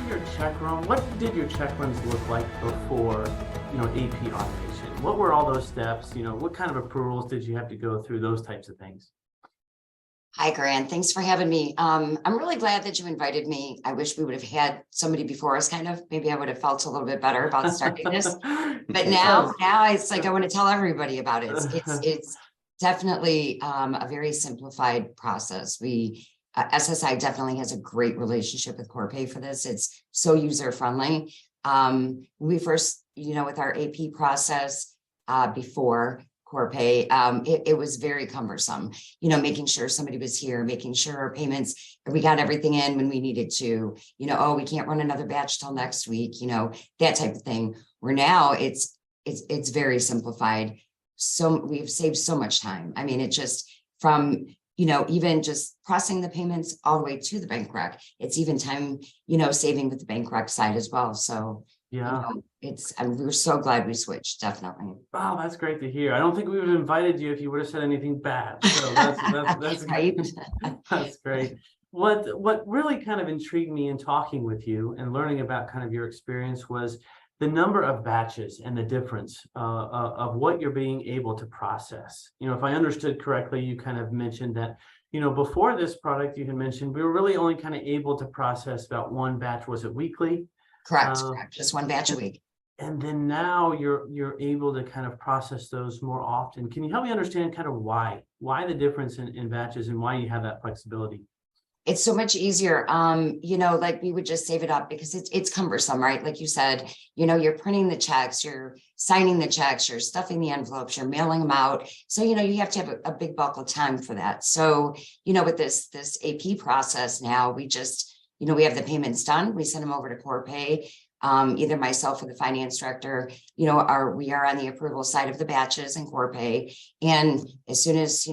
your check run? What did your check runs look like before, AP automation? What were all those steps? What kind of approvals did you have to go through? Those types of things. Hi, Grant. Thanks for having me. I'm really glad that you invited me. I wish we would have had somebody before us, kind of. Maybe I would have felt a little bit better about starting this. But now it's like I want to tell everybody about it. It's definitely a very simplified process. SSI definitely has a great relationship with Corpay for this. It's so user friendly. We first, with our AP process before Corpay, it was very cumbersome, making sure somebody was here, making sure our payments, we got everything in when we needed to, we can't run another batch till next week, that type of thing. Where now it's very simplified. So we've saved so much time. I mean, it just from, even just processing the payments all the way to the bank rec, it's even time, saving with the bank rec side as well. So yeah, we're so glad we switched, definitely. Wow, that's great to hear. I don't think we would have invited you if you would have said anything bad. So that's right. That's great. What really kind of intrigued me in talking with you and learning about kind of your experience was the number of batches and the difference of what you're being able to process. If I understood correctly, you kind of mentioned that, before this product, you had mentioned we were really only kind of able to process about one batch. Was it weekly? Correct. Just one batch a week. And then now you're able to kind of process those more often. Can you help me understand kind of why the difference in batches and why you have that flexibility? It's so much easier. Like we would just save it up because it's cumbersome, right? Like you said, you're printing the checks, you're signing the checks, you're stuffing the envelopes, you're mailing them out. So, you have to have a big bulk of time for that. So, with this AP process now, we just, we have the payments done. We send them over to Corpay. Either myself or the finance director, we are on the approval side of the batches in Corpay. And as soon as,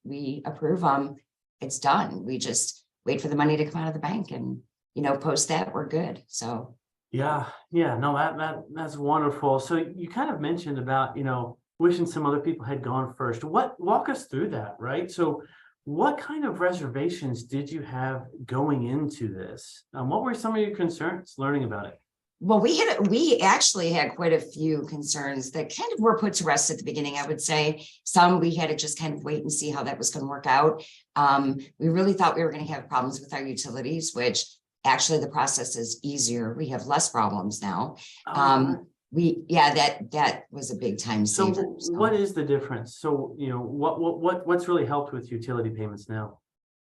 we approve them, it's done. We just wait for the money to come out of the bank and, post that, we're good. So. Yeah. No, that's wonderful. So you kind of mentioned about, wishing some other people had gone first. Walk us through that, right? So what kind of reservations did you have going into this? What were some of your concerns learning about it? Well, we actually had quite a few concerns that kind of were put to rest at the beginning. I would say some we had to just kind of wait and see how that was going to work out. We really thought we were going to have problems with our utilities, which actually the process is easier. We have less problems now. That was a big time saver. So what is the difference? So, what's really helped with utility payments now?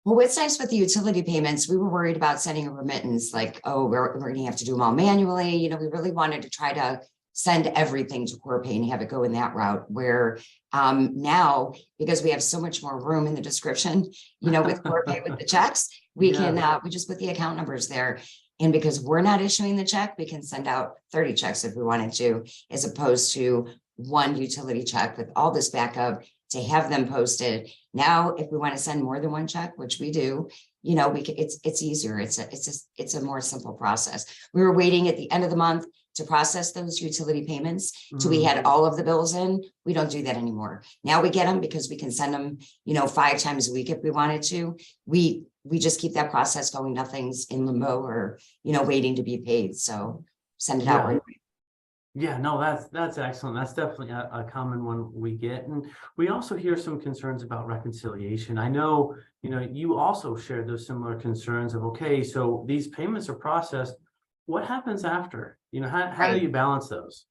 Well, what's nice with the utility payments, we were worried about sending a remittance like, we're going to have to do them all manually. We really wanted to try to send everything to Corpay and have it go in that route where now, because we have so much more room in the description, with Corpay with the checks, we can, we just put the account numbers there. And because we're not issuing the check, we can send out 30 checks if we wanted to, as opposed to one utility check with all this backup to have them posted. Now, if we want to send more than one check, which we do, it's easier. It's a more simple process. We were waiting at the end of the month to process those utility payments till we had all of the bills in. We don't do that anymore. Now we get them because we can send them, 5 times a week if we wanted to. We just keep that process going. Nothing's in limbo or, waiting to be paid. So send it out right away. Yeah, no, that's excellent. That's definitely a common one we get. And we also hear some concerns about reconciliation. I know, you also shared those similar concerns of, okay, so these payments are processed. What happens after? How do you balance those?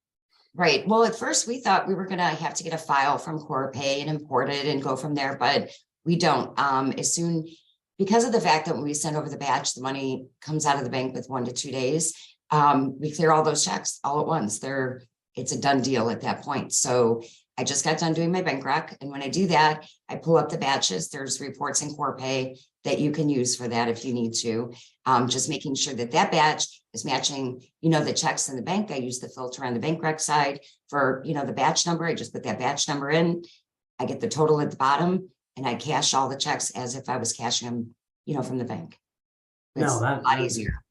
Right. Well, at first we thought we were going to have to get a file from Corpay and import it and go from there, but we don't. Because of the fact that when we send over the batch, the money comes out of the bank with 1 to 2 days. We clear all those checks all at once. It's a done deal at that point. So I just got done doing my bank rec. And when I do that, I pull up the batches. There's reports in Corpay that you can use for that if you need to. Just making sure that batch is matching, the checks in the bank. I use the filter on the bank rec side for, the batch number. I just put that batch number in. I get the total at the bottom and I cash all the checks as if I was cashing them, from the bank. It's a lot easier.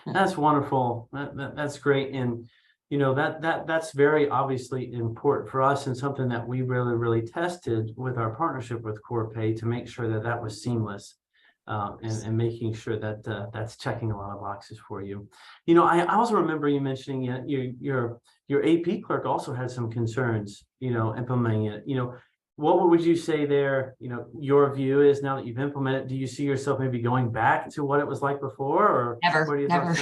That's wonderful. That's great. And, that's very obviously important for us and something that we really, really tested with our partnership with Corpay to make sure that was seamless. and making sure that that's checking a lot of boxes for you. I also remember you mentioning your AP clerk also had some concerns, implementing it. What would you say there? Your view is now that you've implemented, do you see yourself maybe going back to what it was like before, or Never, never.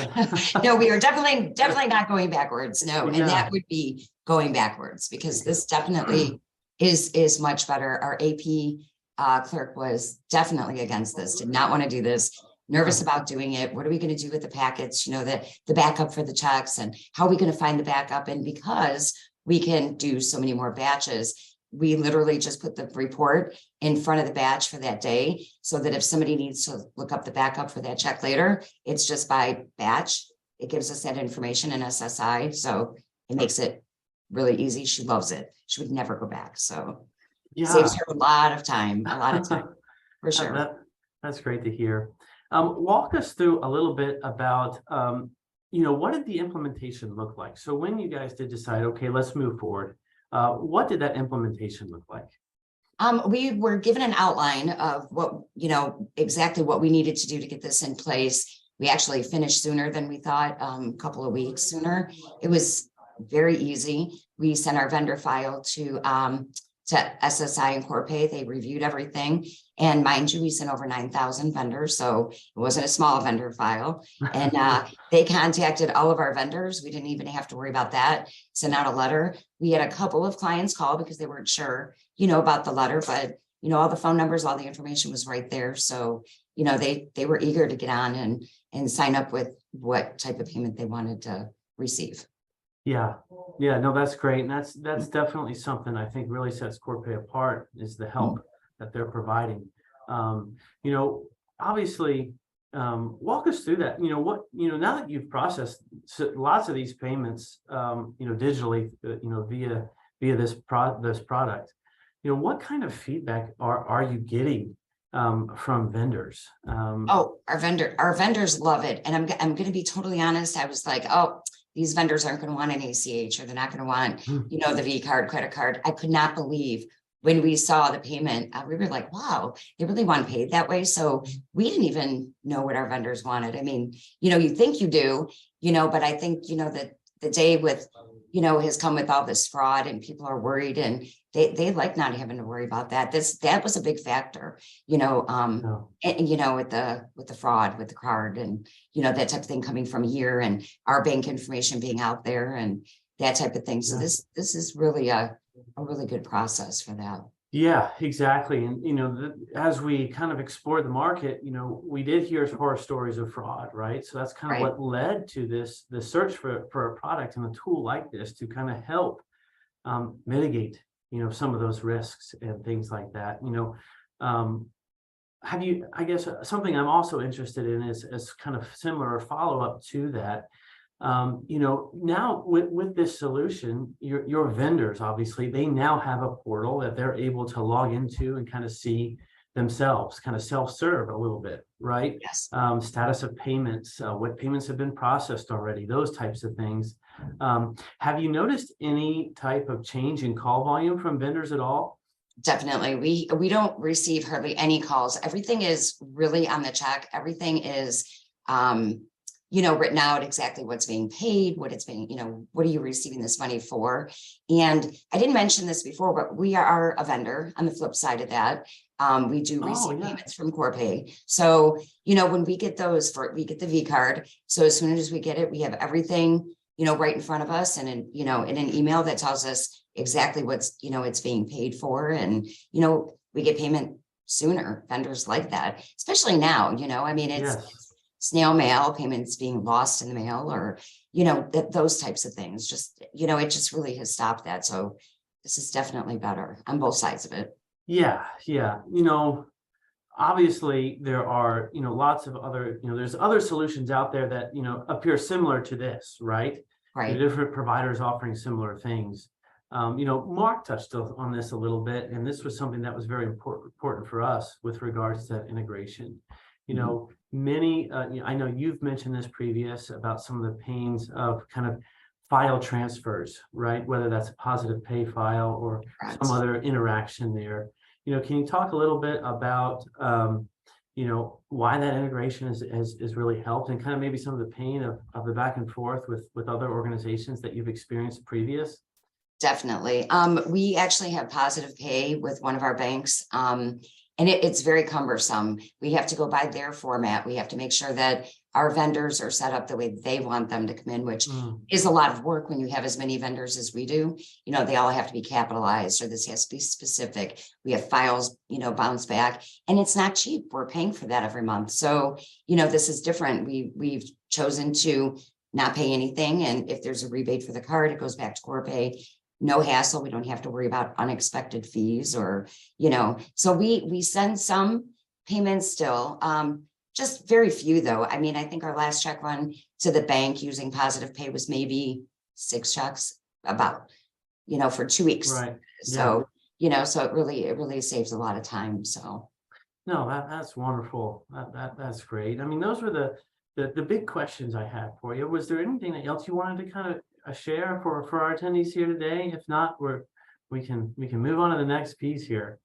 No, we are definitely not going backwards. No, and that would be going backwards, because this definitely is much better. Our AP clerk was definitely against this, did not want to do this, nervous about doing it. What are we going to do with the packets? The backup for the checks, and how are we going to find the backup? And because we can do so many more batches, we literally just put the report in front of the batch for that day, so that if somebody needs to look up the backup for that check later, it's just by batch. It gives us that information in SSI. So it makes it really easy. She loves it. She would never go back. So saves her a lot of time, for sure. That's great to hear. Walk us through a little bit about, what did the implementation look like? So when you guys did decide, okay, let's move forward, what did that implementation look like? We were given an outline of what, exactly what we needed to do to get this in place. We actually finished sooner than we thought, a couple of weeks sooner. It was very easy. We sent our vendor file to SSI and Corpay. They reviewed everything. And mind you, we sent over 9,000 vendors. So it wasn't a small vendor file. And they contacted all of our vendors. We didn't even have to worry about that. Sent out a letter. We had a couple of clients call because they weren't sure, about the letter, but, all the phone numbers, all the information was right there. So, they were eager to get on and sign up with what type of payment they wanted to receive. Yeah, no, that's great. And that's definitely something I think really sets Corpay apart, is the help that they're providing. Obviously, walk us through that. Now that you've processed lots of these payments, digitally, via this product, what kind of feedback are you getting from vendors? Our vendors love it. And I'm going to be totally honest. I was like, these vendors aren't going to want an ACH, or they're not going to want, the V card, credit card. I could not believe when we saw the payment, we were like, wow, they really want paid that way. So we didn't even know what our vendors wanted. I mean, you think you do, but I think, that the day with, has come with all this fraud, and people are worried, and they like not having to worry about that. That was a big factor, and, with the fraud, with the card, and, that type of thing coming from here, and our bank information being out there, and that type of thing. So this is really a really good process for that. Yeah, exactly. And, as we kind of explored the market, we did hear horror stories of fraud, right? So that's kind of what led to the search for a product and a tool like this to kind of help mitigate, some of those risks and things like that. Have you, I guess, something I'm also interested in is as kind of similar follow-up to that. Now with this solution, your vendors, obviously, they now have a portal that they're able to log into and kind of see themselves, kind of self-serve a little bit, right? Yes. Status of payments, what payments have been processed already, those types of things. Have you noticed any type of change in call volume from vendors at all? Definitely. We don't receive hardly any calls. Everything is really on the check. Everything is, written out exactly what's being paid, what it's being, what are you receiving this money for? And I didn't mention this before, but we are a vendor on the flip side of that. We do receive payments from Corpay. So, when we get we get the V card. So as soon as we get it, we have everything, right in front of us, and in an email that tells us exactly what's, it's being paid for. And, we get payment sooner. Vendors like that, especially now, I mean, it's snail mail, payments being lost in the mail, or, those types of things. Just, it just really has stopped that. So this is definitely better on both sides of it. Yeah. Obviously there are, lots of other, there's other solutions out there that, appear similar to this, right? Right. Different providers offering similar things. Mark touched on this a little bit, and this was something that was very important for us with regards to integration. Many, I know you've mentioned this previous about some of the pains of kind of file transfers, right? Whether that's a positive pay file or some other interaction there. Can you talk a little bit about, why that integration is really helped, and kind of maybe some of the pain of the back and forth with other organizations that you've experienced previous? Definitely. We actually have positive pay with one of our banks. And it's very cumbersome. We have to go by their format. We have to make sure that our vendors are set up the way they want them to come in, which is a lot of work when you have as many vendors as we do. They all have to be capitalized, or this has to be specific. We have files, bounce back, and it's not cheap. We're paying for that every month. So, this is different. We've chosen to not pay anything. And if there's a rebate for the card, it goes back to Corpay. No hassle. We don't have to worry about unexpected fees or, so we send some payments still, just very few though. I mean, I think our last check run to the bank using positive pay was maybe 6 checks about, for 2 weeks. Right. So, so it really saves a lot of time. So. No, that's wonderful. That's great. I mean, those were the big questions I had for you. Was there anything else you wanted to kind of share for our attendees here today? If not, we can move on to the next piece here.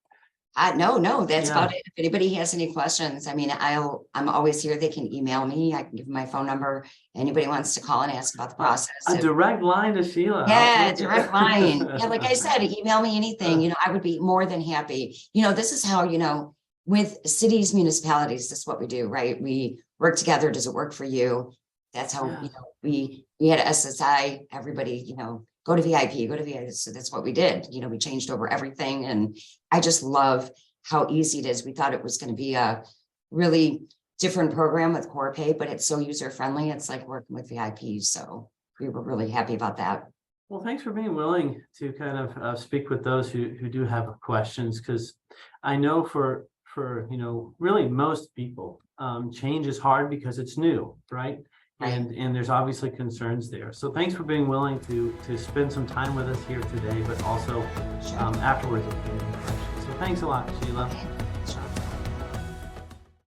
No, that's about it. If anybody has any questions, I mean, I'm always here. They can email me. I can give them my phone number. Anybody wants to call and ask about the process. A direct line to Sheila. Yeah, direct line. Yeah, like I said, email me anything. I would be more than happy. This is how, with cities, municipalities, this is what we do, right? We work together. Does it work for you? That's how, we had a SSI, everybody, go to VIP. So that's what we did. We changed over everything. And I just love how easy it is. We thought it was going to be a really different program with Corpay, but it's so user-friendly. It's like working with VIP. So we were really happy about that. Well, thanks for being willing to kind of speak with those who do have questions, because I know for really most people, change is hard because it's new, right? And there's obviously concerns there. So thanks for being willing to spend some time with us here today, but also afterwards. So thanks a lot, Sheila.